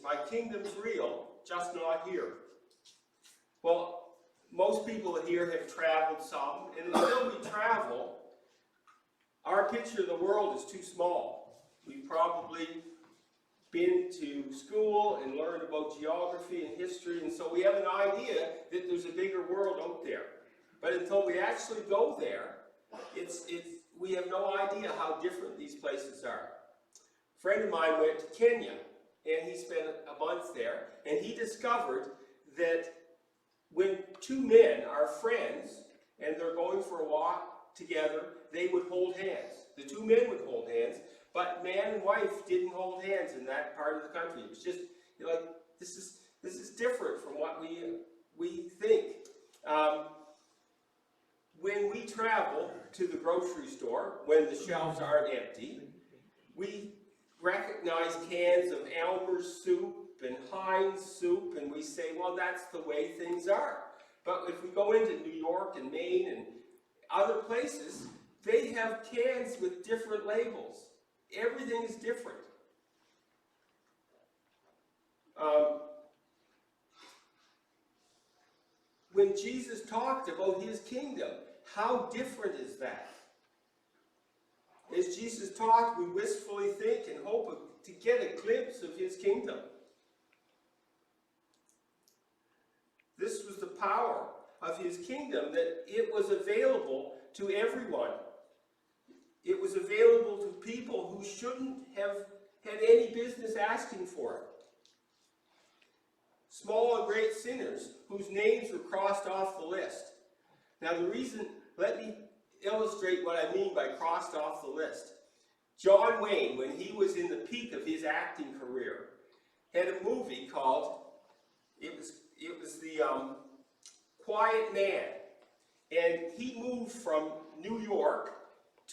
my kingdom's real, just not here. Well, most people here have traveled some, and until we travel, our picture of the world is too small. We've probably been to school and learned about geography and history, and so we have an idea that there's a bigger world out there. But until we actually go there, we have no idea how different these places are. A friend of mine went to Kenya, and he spent a month there, and he discovered that when two men are friends and they're going for a walk together, they would hold hands. The two men would hold hands, but man and wife didn't hold hands in that part of the country. It was just like, this is different from what we think. When we travel to the grocery store, when the shelves aren't empty, we recognize cans of Elmer's soup and Heinz soup, and we say, well, that's the way things are. But if we go into New York and Maine and other places, they have cans with different labels. Everything is different. When Jesus talked about his kingdom, how different is that? As Jesus talked, we wistfully think and hope to get a glimpse of his kingdom. This was the power of his kingdom, that it was available to everyone. It was available to people who shouldn't have had any business asking for it. Small and great sinners whose names were crossed off the list. Now let me illustrate what I mean by crossed off the list. John Wayne, when he was in the peak of his acting career, had a movie called, it was the Quiet Man. And he moved from New York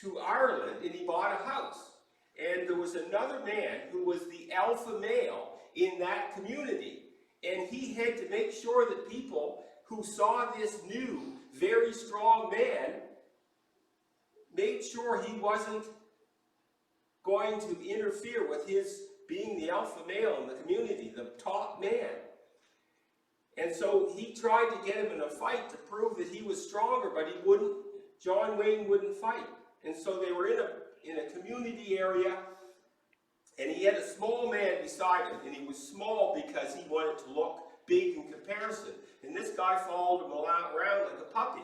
to Ireland, and he bought a house. And there was another man who was the alpha male in that community. And he had to make sure that people who saw this new, very strong man made sure he wasn't going to interfere with his being the alpha male in the community, the top man. And so he tried to get him in a fight to prove that he was stronger, but he wouldn't. John Wayne wouldn't fight. And so they were in a community area, and he had a small man beside him, and he was small because he wanted to look big in comparison. And this guy followed him around like a puppy.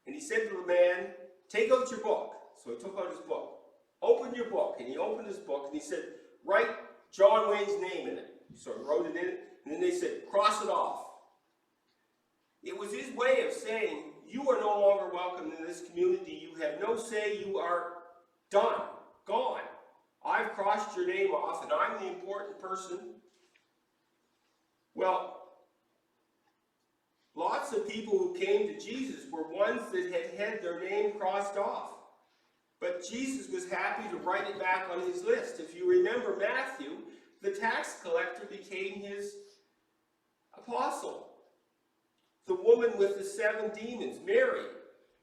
And he said to the man, take out your book. So he took out his book. Open your book. And he opened his book, and he said, write John Wayne's name in it. So he wrote it in it, and then they said, cross it off. It was his way of saying, you are no longer welcome in this community. You have no say. You are done, gone. I've crossed your name off, and I'm the important person. Well, lots of people who came to Jesus were ones that had had their name crossed off. But Jesus was happy to write it back on his list. If you remember Matthew, the tax collector became his apostle. The woman with the 7 demons, Mary,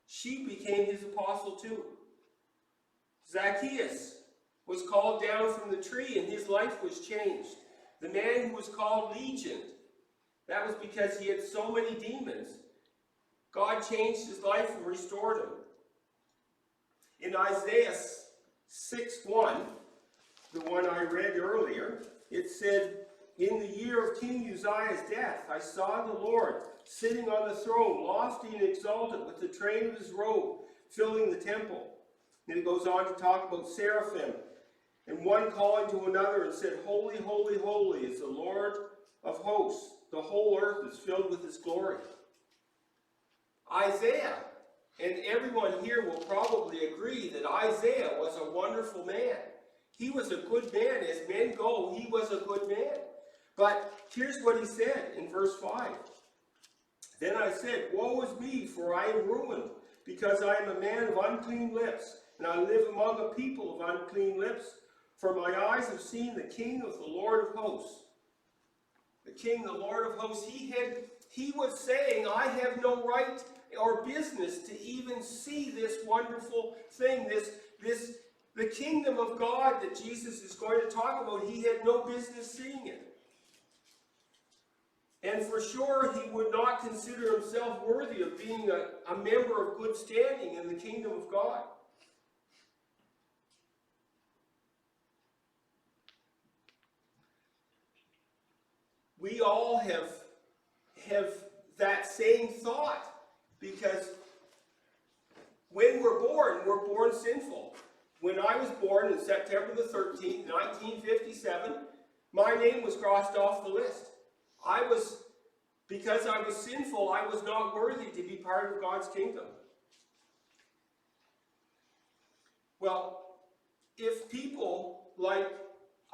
she became his apostle too. Zacchaeus was called down from the tree, and his life was changed. The man who was called Legion, that was because he had so many demons. God changed his life and restored him. In Isaiah 6:1, the one I read earlier, it said, in the year of King Uzziah's death, I saw the Lord sitting on the throne, lofty and exalted, with the train of his robe filling the temple. And it goes on to talk about seraphim, and one calling to another and said, holy, holy, holy is the Lord of hosts. The whole earth is filled with his glory. Isaiah, and everyone here will probably agree that Isaiah was a wonderful man. He was a good man. As men go, he was a good man. But here's what he said in verse 5. Then I said, woe is me, for I am ruined, because I am a man of unclean lips, and I live among a people of unclean lips. For my eyes have seen the King of the Lord of hosts. The King, the Lord of hosts, he was saying, I have no right or business to even see this wonderful thing, the kingdom of God that Jesus is going to talk about. He had no business seeing it. And for sure, he would not consider himself worthy of being a member of good standing in the kingdom of God. We all have that same thought, because when we're born sinful. When I was born in September the 13th, 1957, my name was crossed off the list. Because I was sinful, I was not worthy to be part of God's kingdom. Well, if people like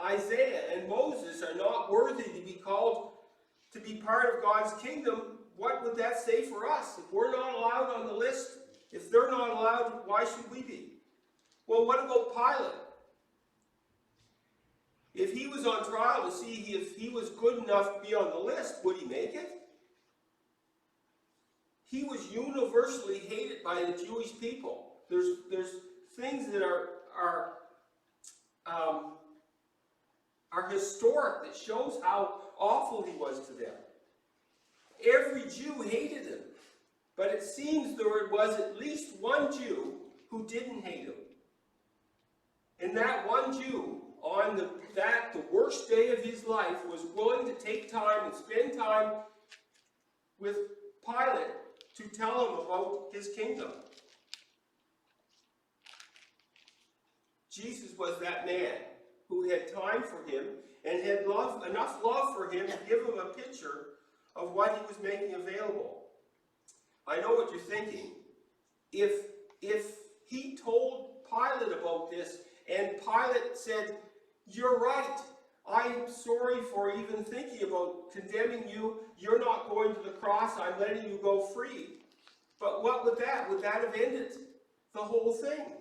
Isaiah and Moses are not worthy to be called to be part of God's kingdom, what would that say for us? If we're not allowed on the list, if they're not allowed, why should we be? Well, what about Pilate? If he was on trial to see if he was good enough to be on the list, would he make it? He was universally hated by the Jewish people. There's things that are historic that shows how awful he was to them. Every Jew hated him, but it seems there was at least one Jew who didn't hate him. And that one Jew, on the worst day of his life, was willing to take time and spend time with Pilate to tell him about his kingdom. Jesus was that man who had time for him and had enough love for him to give him a picture of what he was making available. I know what you're thinking. If he told Pilate about this, and Pilate said, "You're right. I'm sorry for even thinking about condemning you. You're not going to the cross. I'm letting you go free." But what would that? Would that have ended the whole thing?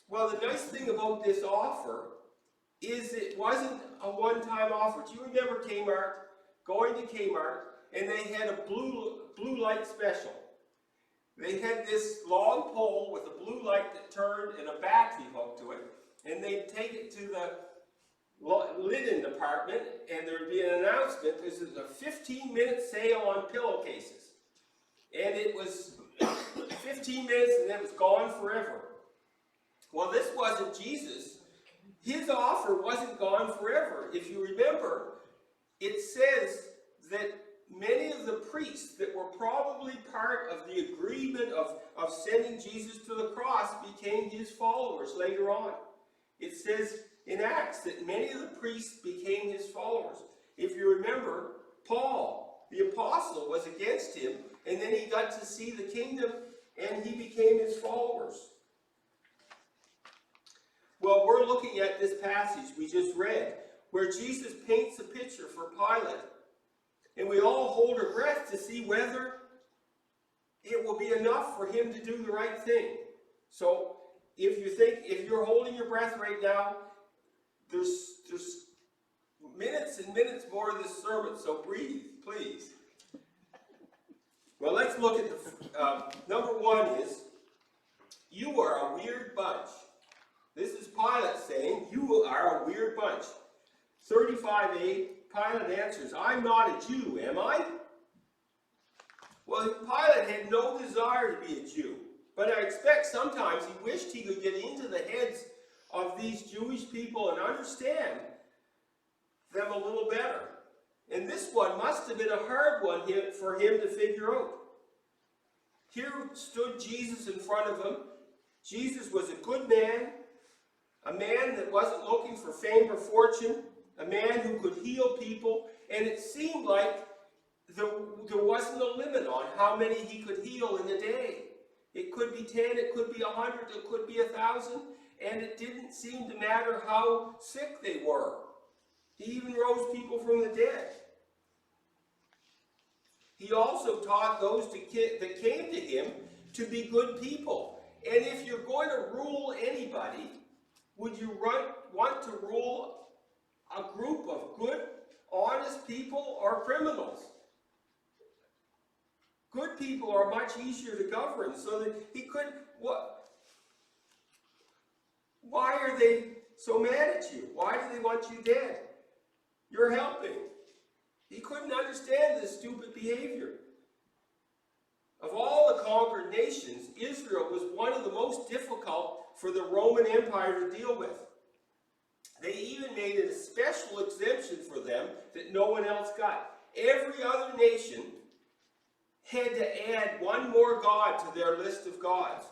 Well, the nice thing about this offer is it wasn't a one-time offer. Do you remember Kmart? Going to Kmart, and they had a blue light special. They had this long pole with a blue light that turned and a battery hooked to it, and they'd take it to the linen department, and there'd be an announcement. This is a 15-minute sale on pillowcases. And it was 15 minutes and then it was gone forever. Well, this wasn't Jesus. His offer wasn't gone forever. If you remember, it says that many of the priests that were probably part of the agreement of sending Jesus to the cross became his followers later on. It says in Acts that many of the priests became his followers. If you remember, Paul, the apostle, was against him, and then he got to see the kingdom, and he became his followers. Well, we're looking at this passage we just read, where Jesus paints a picture for Pilate. And we all hold our breath to see whether it will be enough for him to do the right thing. So, if you're holding your breath right now, there's minutes and minutes more of this sermon, so breathe, please. Well, let's look at number one is, you are a weird bunch. This is Pilate saying, you are a weird bunch. 35a, Pilate answers, I'm not a Jew, am I? Well, Pilate had no desire to be a Jew, but I expect sometimes he wished he could get into the heads of these Jewish people and understand them a little better. And this one must have been a hard one for him to figure out. Here stood Jesus in front of him. Jesus was a good man, a man that wasn't looking for fame or fortune, a man who could heal people, and it seemed like there wasn't a limit on how many he could heal in a day. It could be 10, it could be 100, it could be 1,000, and it didn't seem to matter how sick they were. He even rose people from the dead. He also taught those that came to him to be good people. And if you're going to rule anybody, would you want to rule a group of good, honest people or criminals? Good people are much easier to govern, so that he couldn't. Why are they so mad at you? Why do they want you dead? You're helping. He couldn't understand this stupid behavior. Of all the conquered nations, Israel was one of the most difficult for the Roman Empire to deal with. They even made a special exemption for them that no one else got. Every other nation had to add one more god to their list of gods.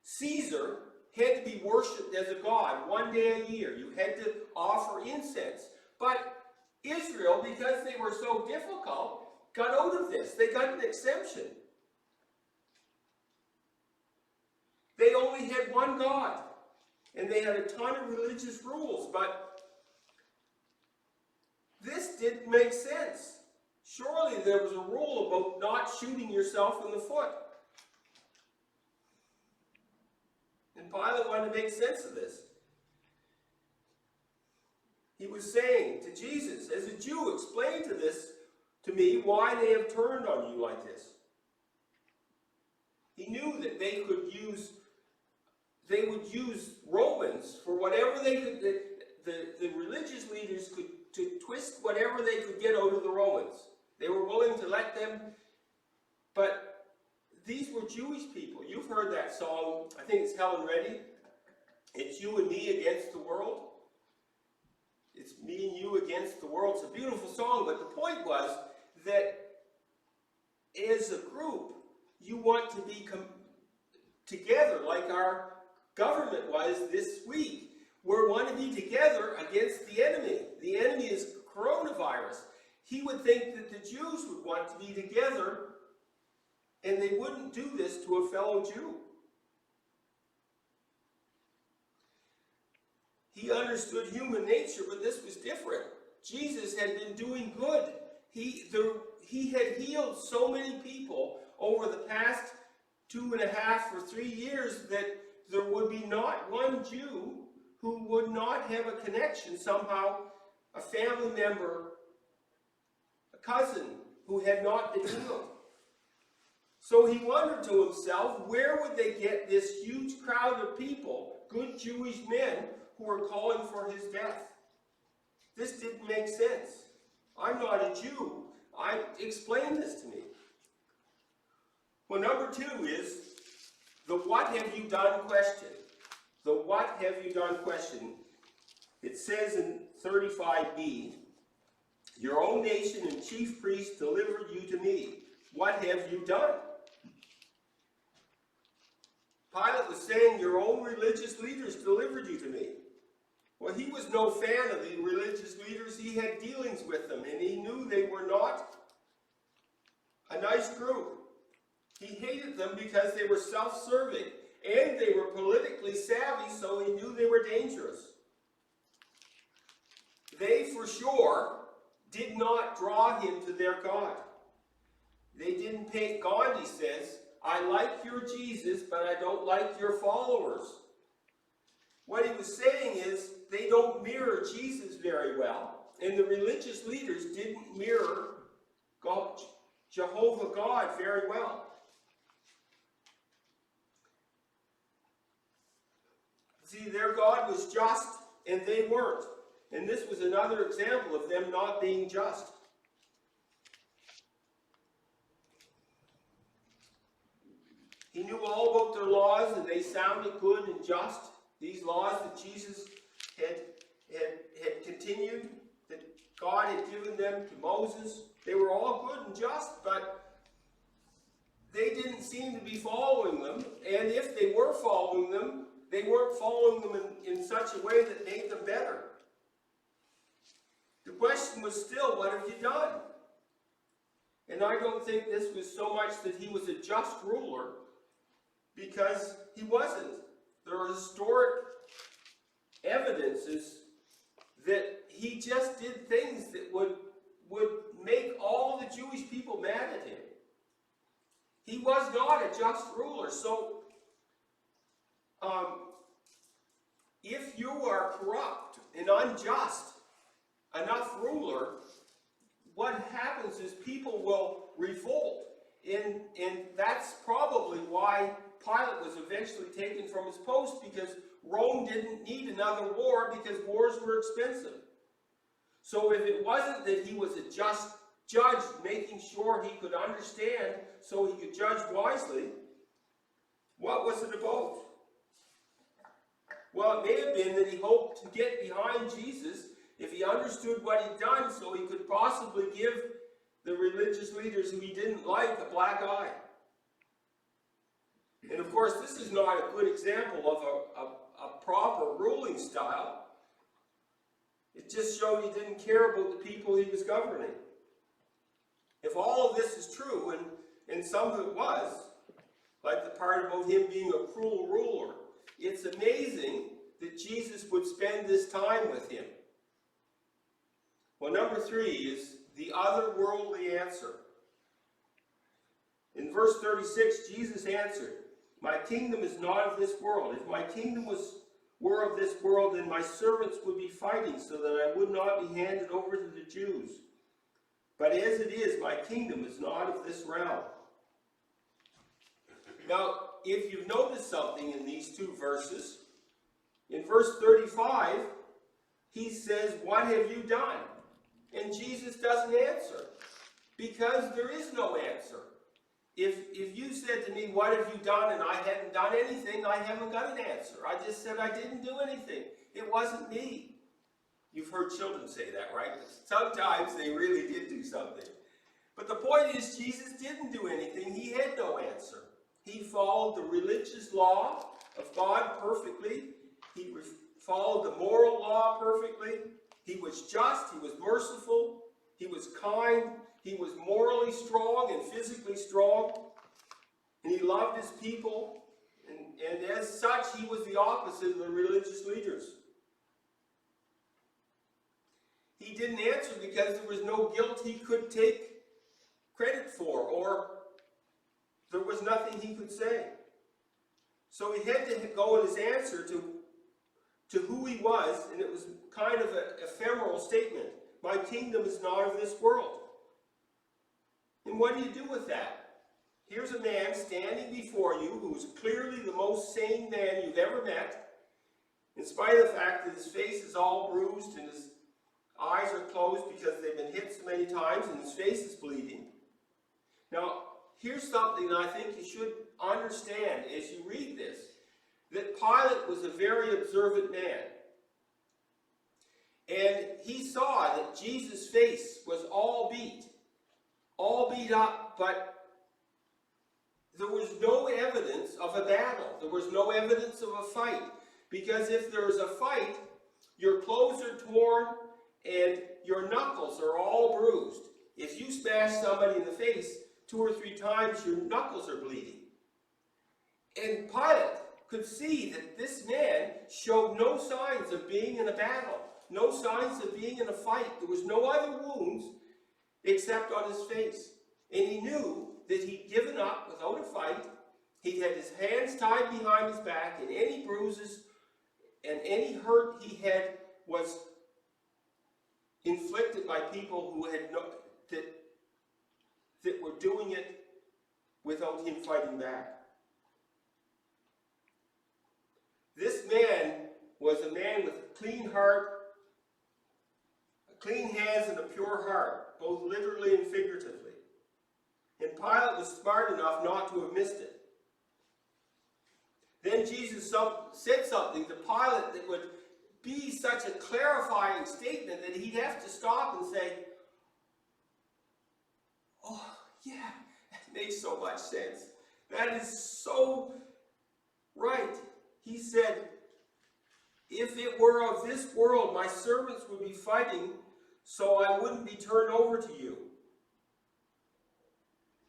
Caesar had to be worshipped as a god one day a year. You had to offer incense. But Israel, because they were so difficult, got out of this. They got an exemption. They only had one God. And they had a ton of religious rules. But this didn't make sense. Surely there was a rule about not shooting yourself in the foot. And Pilate wanted to make sense of this. He was saying to Jesus, as a Jew, explain to me why they have turned on you like this. He knew that they would use Romans for whatever they could, the religious leaders could to twist whatever they could get out of the Romans. They were willing to let them, but these were Jewish people. You've heard that song, I think it's Helen Reddy. It's you and me against the world. It's me and you against the world. It's a beautiful song, but the point was that as a group, you want to be together like our government was this week. We want to be together against the enemy. The enemy is coronavirus. He would think that the Jews would want to be together, and they wouldn't do this to a fellow Jew. He understood human nature, but this was different. Jesus had been doing good. He had healed so many people over the past 2.5 or 3 years that there would be not one Jew who would not have a connection somehow, a family member, a cousin who had not been healed. So he wondered to himself, where would they get this huge crowd of people, good Jewish men, who were calling for his death? This didn't make sense. I'm not a Jew. Explain this to me. Well, number 2 is the what have you done question. The what have you done question. It says in 35b, your own nation and chief priests delivered you to me. What have you done? Pilate was saying, your own religious leaders delivered you to me. Well, he was no fan of the religious leaders. He had dealings with them, and he knew they were not a nice group. He hated them because they were self-serving, and they were politically savvy, so he knew they were dangerous. They, for sure, did not draw him to their God. They didn't pay. Gandhi says, I like your Jesus, but I don't like your followers. What he was saying is, they don't mirror Jesus very well, and the religious leaders didn't mirror God, Jehovah God very well. See, their God was just, and they weren't. And this was another example of them not being just. He knew all about their laws, and they sounded good and just. These laws that Jesus had continued, that God had given them to Moses, they were all good and just, but they didn't seem to be following them. And if they were following them, they weren't following them in such a way that made them better. The question was still, what have you done? And I don't think this was so much that he was a just ruler, because he wasn't. There are historic evidences that he just did things that would make all the Jewish people mad at him. He was not a just ruler. So, if you are corrupt and unjust enough ruler, what happens is people will revolt. And that's probably why Pilate was eventually taken from his post, because Rome didn't need another war because wars were expensive. So if it wasn't that he was a just judge, making sure he could understand so he could judge wisely, what was it about? Well, it may have been that he hoped to get behind Jesus if he understood what he'd done, so he could possibly give the religious leaders who he didn't like a black eye. And of course, this is not a good example of a proper ruling style. It just showed he didn't care about the people he was governing. If all of this is true, and some of it was, like the part about him being a cruel ruler, it's amazing that Jesus would spend this time with him. Well, number 3 is the otherworldly answer. In verse 36, Jesus answered, "My kingdom is not of this world. If my kingdom were of this world, then my servants would be fighting so that I would not be handed over to the Jews. But as it is, my kingdom is not of this realm." Now, if you've noticed something in these 2 verses, in verse 35, he says, "What have you done?" And Jesus doesn't answer, because there is no answer. If you said to me, "What have you done?" and I hadn't done anything, I haven't got an answer. I just said I didn't do anything. It wasn't me. You've heard children say that, right? Sometimes they really did do something. But the point is, Jesus didn't do anything. He had no answer. He followed the religious law of God perfectly. He followed the moral law perfectly. He was just. He was merciful. He was kind. He was morally strong and physically strong. And he loved his people. And as such, he was the opposite of the religious leaders. He didn't answer because there was no guilt he could take credit for, or there was nothing he could say. So he had to go in his answer to who he was, and it was kind of an ephemeral statement. My kingdom is not of this world. And what do you do with that? Here's a man standing before you who's clearly the most sane man you've ever met, in spite of the fact that his face is all bruised and his eyes are closed because they've been hit so many times and his face is bleeding. Now, here's something that I think you should understand as you read this, that Pilate was a very observant man. And he saw that Jesus' face was all beat up, but there was no evidence of a battle. There was no evidence of a fight. Because if there's a fight, your clothes are torn and your knuckles are all bruised. If you smash somebody in the face 2 or 3 times, your knuckles are bleeding. And Pilate could see that this man showed no signs of being in a battle, no signs of being in a fight. There was no other wounds except on his face. And he knew that he'd given up without a fight. He had his hands tied behind his back, and any bruises and any hurt he had was inflicted by people who had that were doing it without him fighting back. This man was a man with a clean heart, clean hands, and a pure heart, both literally and figuratively. And Pilate was smart enough not to have missed it. Then Jesus said something to Pilate that would be such a clarifying statement that he'd have to stop and say, "Oh, yeah, that makes so much sense. That is so right." He said, "If it were of this world, my servants would be fighting so I wouldn't be turned over to you."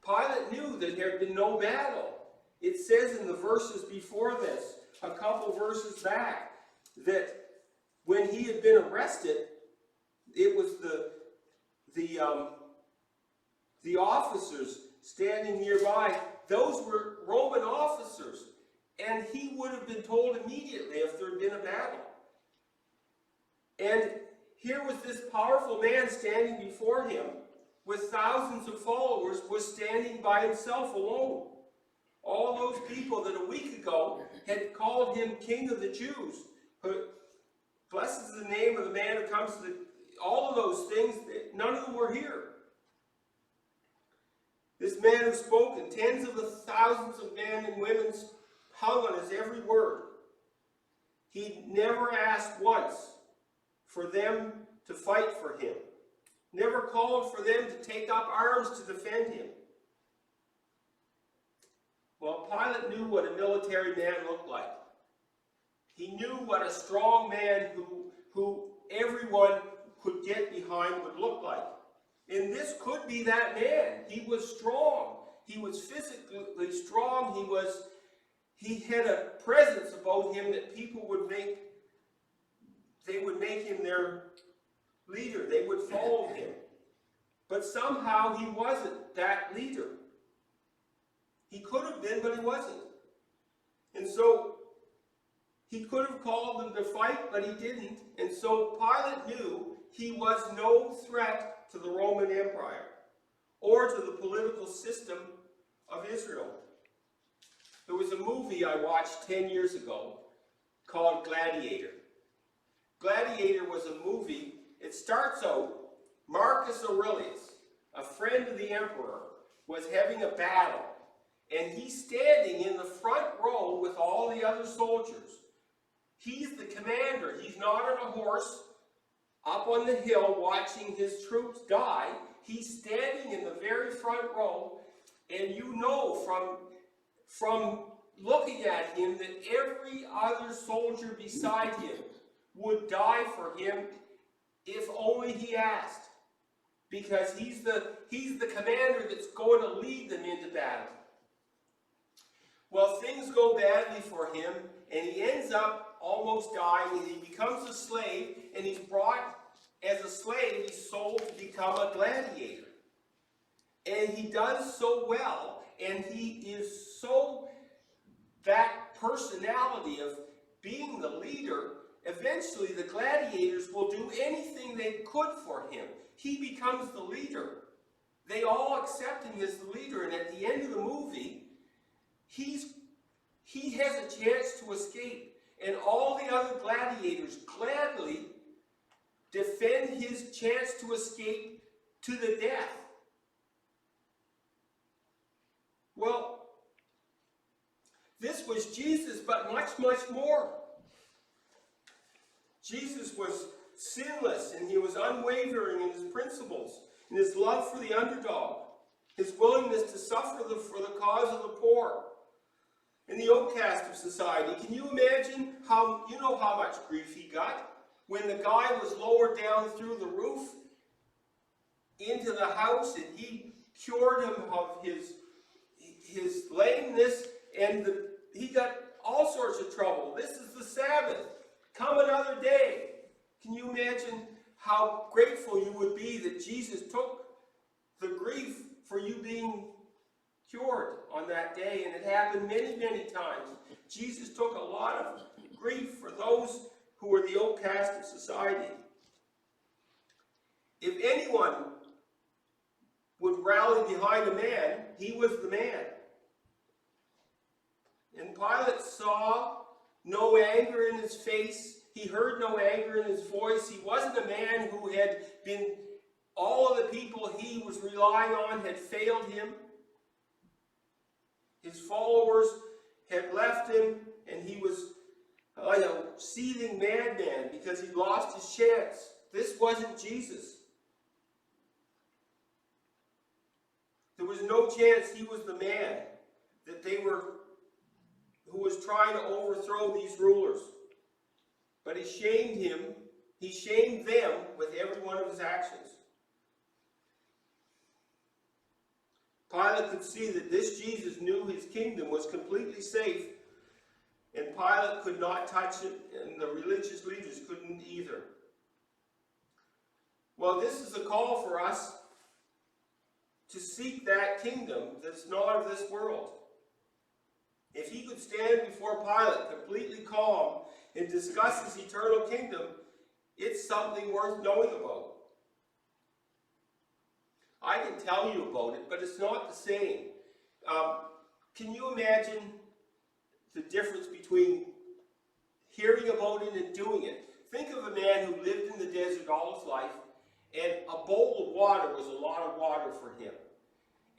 Pilate knew that there had been no battle. It says in the verses before this, a couple verses back, that when he had been arrested, it was the officers standing nearby. Those were Roman officers, and he would have been told immediately if there had been a battle. And here was this powerful man standing before him with thousands of followers, was standing by himself alone. All those people that a week ago had called him King of the Jews. Blessed is the name of the man who comes to the... All of those things, none of them were here. This man who spoke, and tens of the thousands of men and women hung on his every word. He never asked once for them to fight for him. Never called for them to take up arms to defend him. Well, Pilate knew what a military man looked like. He knew what a strong man who everyone could get behind would look like. And this could be that man. He was strong. He was physically strong. He had a presence about him that people would make him their leader. They would follow him. But somehow he wasn't that leader. He could have been, but he wasn't. And so he could have called them to fight, but he didn't. And so Pilate knew he was no threat to the Roman Empire or to the political system of Israel. There was a movie I watched 10 years ago called Gladiator. Gladiator was a movie. It starts out, Marcus Aurelius, a friend of the emperor, was having a battle. And he's standing in the front row with all the other soldiers. He's the commander. He's not on a horse up on the hill watching his troops die. He's standing in the very front row. And you know from looking at him that every other soldier beside him would die for him if only he asked. Because he's the commander that's going to lead them into battle. Well, things go badly for him, and he ends up almost dying, and he becomes a slave, and he's brought as a slave, he's sold to become a gladiator. And he does so well, and he is so, that personality of being the leader, eventually the gladiators will do anything they could for him. He becomes the leader. They all accept him as the leader, and at the end of the movie, he has a chance to escape, and all the other gladiators gladly defend his chance to escape to the death. Well, this was Jesus, but much, much more. Jesus was sinless, and he was unwavering in his principles, in his love for the underdog, his willingness to suffer for the cause of the poor, and the outcast of society. Can you imagine how much grief he got when the guy was lowered down through the roof into the house, and he cured him of his lameness, and he got all sorts of trouble. This is the Sabbath. Come another day. Can you imagine how grateful you would be that Jesus took the grief for you being cured on that day? And it happened many, many times. Jesus took a lot of grief for those who were the outcast of society. If anyone would rally behind a man, he was the man. And Pilate saw no anger in his face. He heard no anger in his voice. He wasn't a man who had been, all of the people he was relying on had failed him. His followers had left him, and he was like a seething madman because he lost his chance. This wasn't Jesus. There was no chance he was the man that who was trying to overthrow these rulers. But he shamed him, he shamed them with every one of his actions. Pilate could see that this Jesus knew his kingdom was completely safe, and Pilate could not touch it, and the religious leaders couldn't either. Well, this is a call for us to seek that kingdom that's not of this world. If he could stand before Pilate completely calm and discuss his eternal kingdom, it's something worth knowing about. I can tell you about it, but it's not the same. Can you imagine the difference between hearing about it and doing it. Think of a man who lived in the desert all his life, and a bowl of water was a lot of water for him.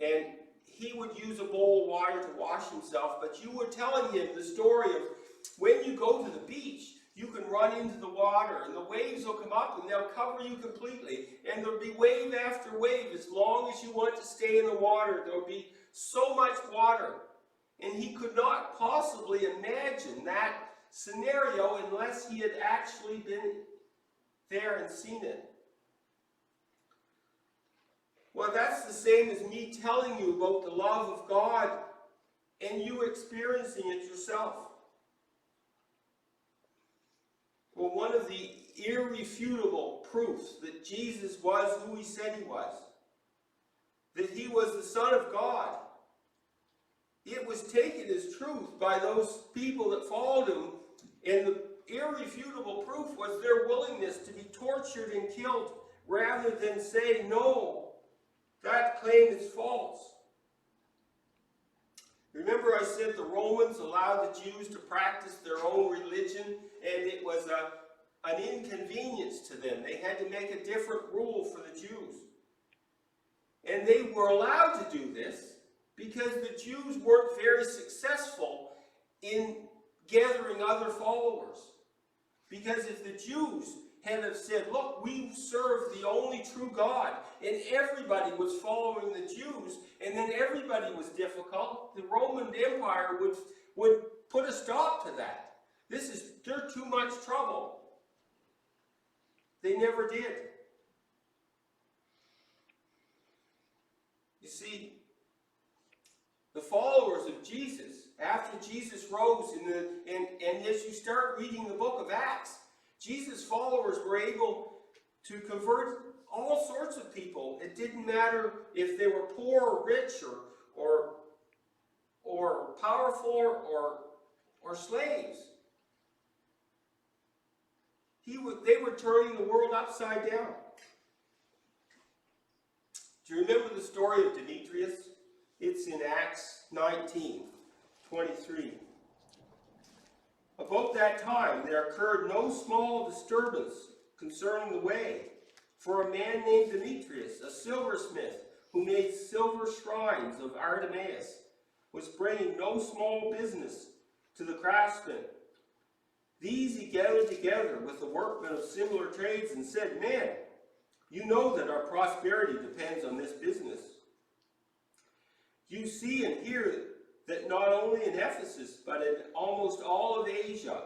And he would use a bowl of water to wash himself, but you were telling him the story of when you go to the beach, you can run into the water, and the waves will come up, and they'll cover you completely. And there'll be wave after wave. As long as you want to stay in the water, there'll be so much water. And he could not possibly imagine that scenario unless he had actually been there and seen it. Well, that's the same as me telling you about the love of God and you experiencing it yourself. Well, one of the irrefutable proofs that Jesus was who he said he was, that he was the Son of God, it was taken as truth by those people that followed him, and the irrefutable proof was their willingness to be tortured and killed rather than say, no, that claim is false. Remember I said the Romans allowed the Jews to practice their own religion, and it was an inconvenience to them. They had to make a different rule for the Jews. And they were allowed to do this because the Jews weren't very successful in gathering other followers. Because if the Jews had have said, look, we serve the only true God, and everybody was following the Jews, and then everybody was difficult, the Roman Empire would put a stop to that. They're too much trouble. They never did. You see, the followers of Jesus, after Jesus rose, and as you start reading the book of Acts, Jesus' followers were able to convert all sorts of people. It didn't matter if they were poor or rich or powerful or slaves. They were turning the world upside down. Do you remember the story of Demetrius? It's in Acts 19:23. About that time there occurred no small disturbance concerning the way, for a man named Demetrius, a silversmith, who made silver shrines of Artemis, was bringing no small business to the craftsmen. These he gathered together with the workmen of similar trades and said, men, you know that our prosperity depends on this business. You see and hear that not only in Ephesus, but in almost all of Asia,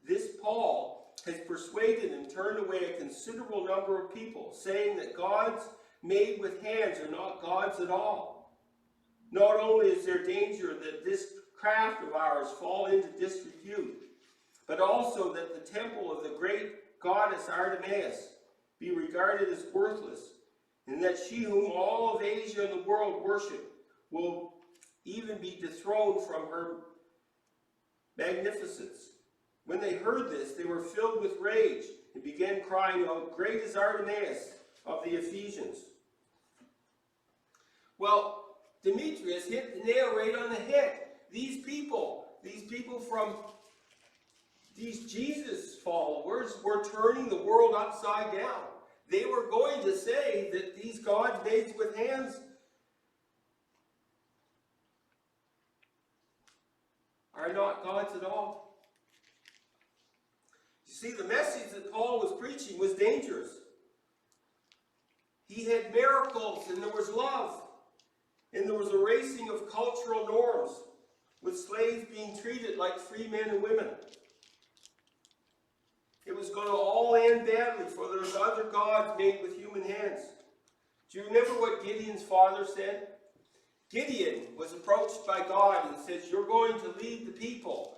this Paul has persuaded and turned away a considerable number of people, saying that gods made with hands are not gods at all. Not only is there danger that this craft of ours fall into disrepute, but also that the temple of the great goddess Artemis be regarded as worthless, and that she whom all of Asia and the world worship will even be dethroned from her magnificence. When they heard this, they were filled with rage and began crying out, great is Artemis of the Ephesians. Well, Demetrius hit the nail right on the head. These people from these Jesus followers were turning the world upside down. They were going to say that these gods made with hands are not gods at all. You see, the message that Paul was preaching was dangerous. He had miracles, and there was love, and there was a erasing of cultural norms, with slaves being treated like free men and women. It was going to all end badly, for there's other gods made with human hands. Do you remember what Gideon's father said? Gideon was approached by God and says, you're going to lead the people.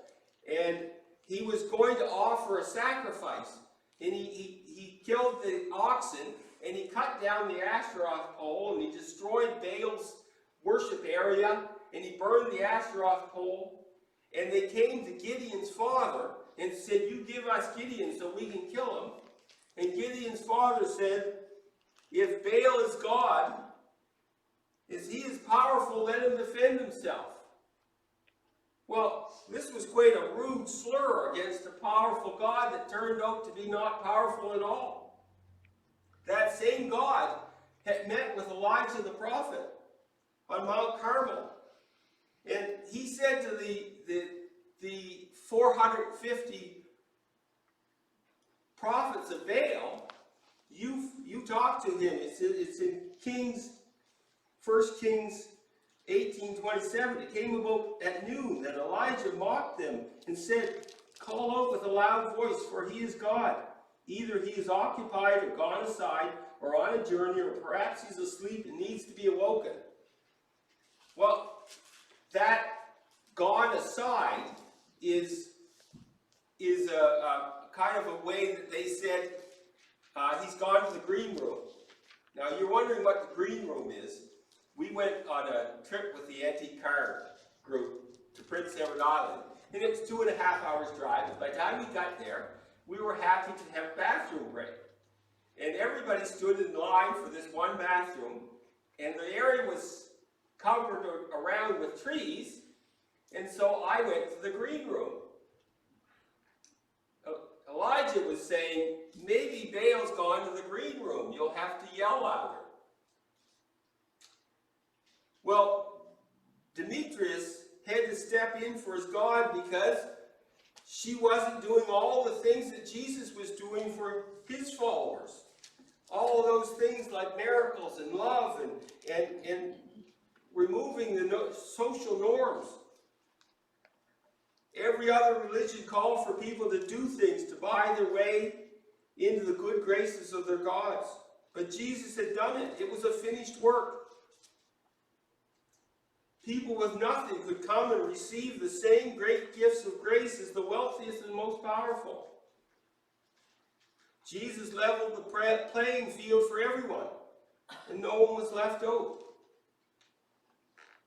And he was going to offer a sacrifice. And he killed the oxen, and he cut down the Asheroth pole, and he destroyed Baal's worship area, and he burned the Asheroth pole. And they came to Gideon's father and said, you give us Gideon so we can kill him. And Gideon's father said, if Baal is God, if he is powerful, let him defend himself. Well, this was quite a rude slur against a powerful God that turned out to be not powerful at all. That same God had met with Elijah the prophet on Mount Carmel. And he said to the 450 prophets of Baal, you talk to him. It's in Kings, 1 Kings 18:27. It came about at noon that Elijah mocked them and said, "Call out with a loud voice, for he is God. Either he is occupied or gone aside, or on a journey, or perhaps he's asleep and needs to be awoken." Well, that gone aside is a kind of a way that they said he's gone to the green room. Now you're wondering what the green room is. We went on a trip with the antique car group to Prince Edward Island, and it was 2.5 hours drive. By the time we got there, we were happy to have a bathroom break. And everybody stood in line for this one bathroom, and the area was covered around with trees, and so I went to the green room. Elijah was saying, maybe Baal's gone to the green room. You'll have to yell louder. Well, Demetrius had to step in for his God because she wasn't doing all the things that Jesus was doing for his followers. All of those things like miracles and love and removing the social norms. Every other religion called for people to do things, to buy their way into the good graces of their gods. But Jesus had done it. It was a finished work. People with nothing could come and receive the same great gifts of grace as the wealthiest and most powerful. Jesus leveled the playing field for everyone, and no one was left out.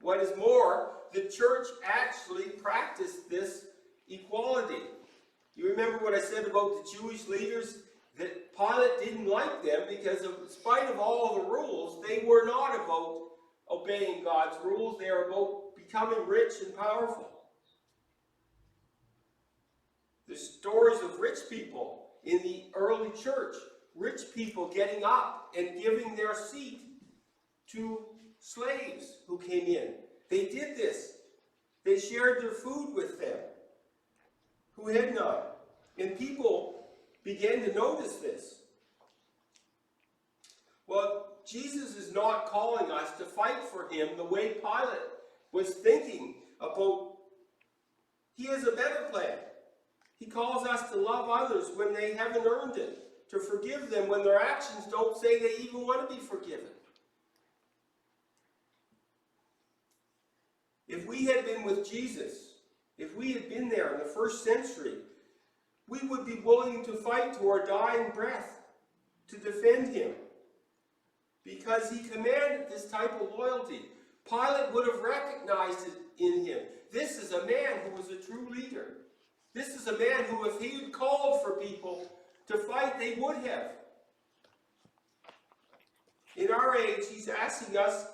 What is more, the church actually practiced this equality. You remember what I said about the Jewish leaders? That Pilate didn't like them because in spite of all the rules, they were not about obeying God's rules. They are about becoming rich and powerful. There's stories of rich people in the early church. Rich people getting up and giving their seat to slaves who came in. They did this. They shared their food with them who had none. And people began to notice this. Well, Jesus is not calling us to fight for him the way Pilate was thinking about. He has a better plan. He calls us to love others when they haven't earned it, to forgive them when their actions don't say they even want to be forgiven. If we had been with Jesus, if we had been there in the first century, we would be willing to fight to our dying breath to defend him, because he commanded this type of loyalty. Pilate would have recognized it in him. This is a man who was a true leader. This is a man who, if he had called for people to fight, they would have. In our age, he's asking us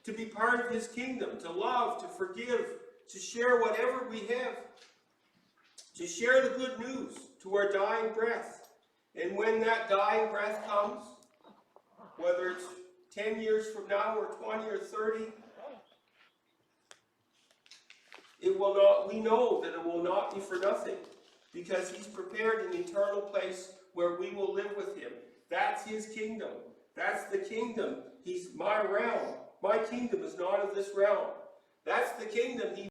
to be part of his kingdom, to love, to forgive, to share whatever we have, to share the good news to our dying breath. And when that dying breath comes, whether it's 10 years from now or 20 or 30, we know that it will not be for nothing, because he's prepared an eternal place where we will live with him. That's his kingdom. That's the kingdom. He's my realm. My kingdom is not of this realm. That's the kingdom he